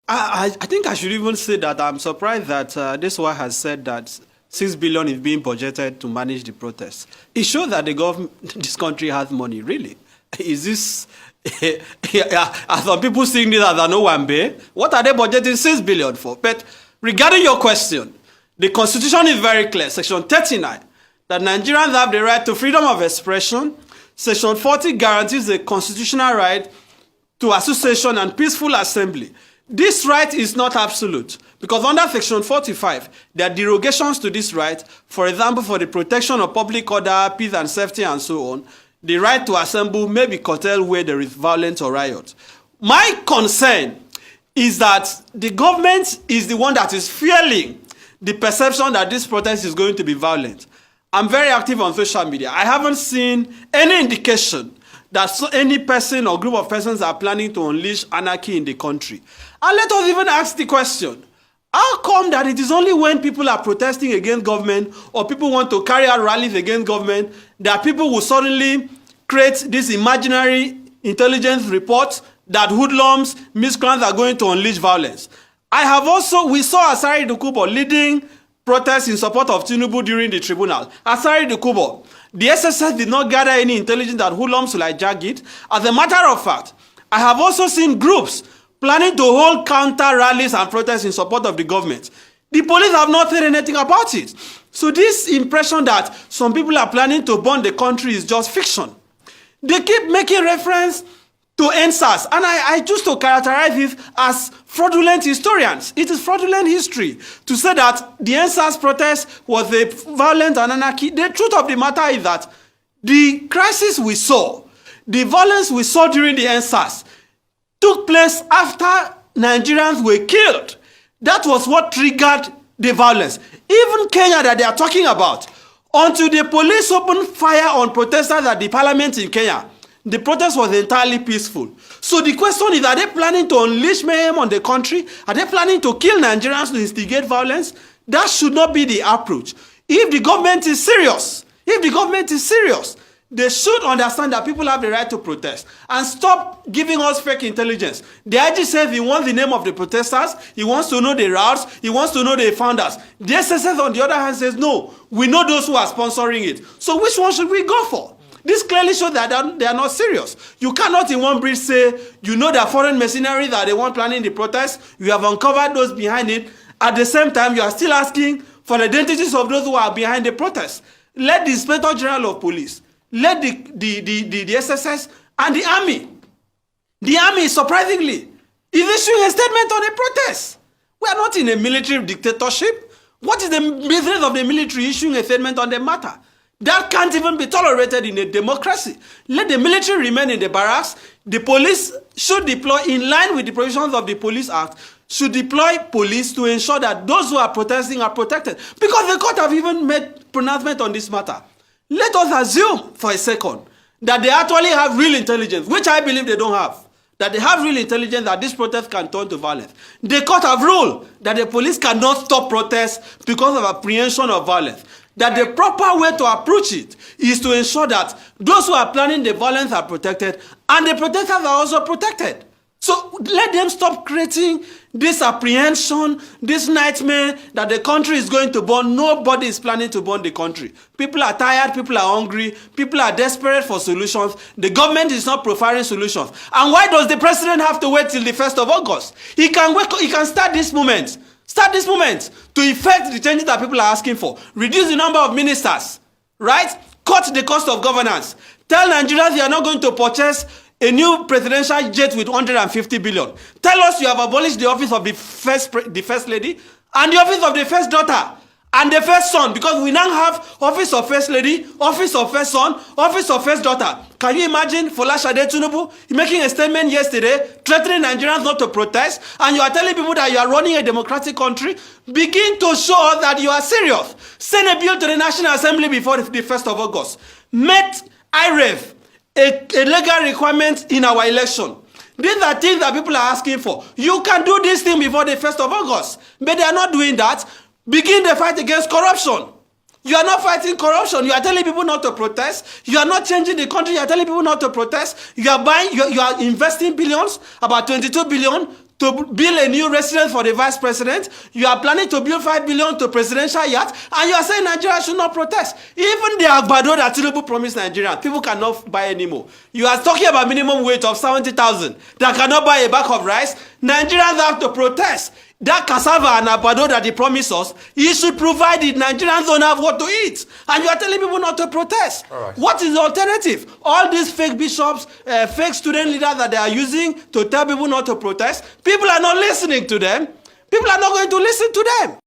I think I should even say that I'm surprised that this one has said that 6 billion is being budgeted to manage the protests. It shows that the government, this country has money, really. Is this, are some people seeing this as an Owambe? What are they budgeting 6 billion for? But regarding your question, the Constitution is very clear, Section 39, that Nigerians have the right to freedom of expression. Section 40 guarantees the constitutional right to association and peaceful assembly. This right is not absolute because under Section 45, there are derogations to this right. For example, for the protection of public order, peace and safety and so on, the right to assemble may be curtailed where there is violence or riot. My concern is that the government is the one that is fueling the perception that this protest is going to be violent. I'm very active on social media. I haven't seen any indication that any person or group of persons are planning to unleash anarchy in the country. And let us even ask the question, how come that it is only when people are protesting against government or people want to carry out rallies against government that people will suddenly create this imaginary intelligence report that hoodlums, miscreants are going to unleash violence? We saw Asari Dokubo leading protests in support of Tinubu during the tribunal. Asari Dokubo, the SSS did not gather any intelligence that hoodlums will hijack it. As a matter of fact, I have also seen groups planning to hold counter rallies and protests in support of the government. The police have not said anything about it. So this impression that some people are planning to burn the country is just fiction. They keep making reference to NSAS, and I choose to characterize it as fraudulent historians. It is fraudulent history to say that the NSAS protest was a violent and anarchy. The truth of the matter is that the crisis we saw, the violence we saw during the NSAS, took place after Nigerians were killed. That was what triggered the violence. Even Kenya that they are talking about, until the police opened fire on protesters at the parliament in Kenya, the protest was entirely peaceful. So the question is, are they planning to unleash mayhem on the country? Are they planning to kill Nigerians to instigate violence? That should not be the approach. If the government is serious, they should understand that people have the right to protest and stop giving us fake intelligence. The IG says he wants the name of the protesters, he wants to know the routes, he wants to know the founders. The SSS on the other hand says no, we know those who are sponsoring it. So which one should we go for? This clearly shows that they are not serious. You cannot in one breath say, you know that foreign mercenaries are the one planning the protest, you have uncovered those behind it. At the same time, you are still asking for the identities of those who are behind the protest. Let the Inspector General of Police, let the SSS and the army, surprisingly, is issuing a statement on a protest. We are not in a military dictatorship. What is the business of the military issuing a statement on the matter? That can't even be tolerated in a democracy. Let the military remain in the barracks. The police should deploy, in line with the provisions of the Police Act, should deploy police to ensure that those who are protesting are protected. Because the court have even made pronouncement on this matter. Let us assume for a second that they actually have real intelligence, which I believe they don't have. That they have real intelligence that this protest can turn to violence. The court have ruled that the police cannot stop protests because of apprehension of violence. That the proper way to approach it is to ensure that those who are planning the violence are protected and the protesters are also protected. So let them stop creating this apprehension, this nightmare that the country is going to burn. Nobody is planning to burn the country. People are tired, people are hungry, people are desperate for solutions. The government is not providing solutions. And why does the president have to wait till the 1st of August? He can start this moment. Start this moment to effect the changes that people are asking for. Reduce the number of ministers, right? Cut the cost of governance. Tell Nigerians you are not going to purchase a new presidential jet with 150 billion. Tell us you have abolished the office of the first lady and the office of the first daughter and the first son, because we now have office of first lady, office of first son, office of first daughter. Can you imagine Folashade Tinubu making a statement yesterday threatening Nigerians not to protest, and you are telling people that you are running a democratic country? Begin to show us that you are serious. Send a bill to the National Assembly before the 1st of August. Make IREV a legal requirement in our election. These are things that people are asking for. You can do this thing before the 1st of August, but they are not doing that. Begin the fight against corruption. You are not fighting corruption. You are telling people not to protest. You are not changing the country. You are telling people not to protest. You are investing billions, about 22 billion, to build a new residence for the vice president. You are planning to build 5 billion to presidential yacht, and you are saying Nigeria should not protest. Even the Agbado that Tinubu promised Nigerians, people cannot buy anymore. You are talking about minimum wage of 70,000 that cannot buy a bag of rice. Nigerians have to protest. That cassava and agbado that he promised us, he should provide it. Nigerians don't have what to eat. And you are telling people not to protest. Right. What is the alternative? All these fake bishops, fake student leaders that they are using to tell people not to protest, people are not listening to them. People are not going to listen to them.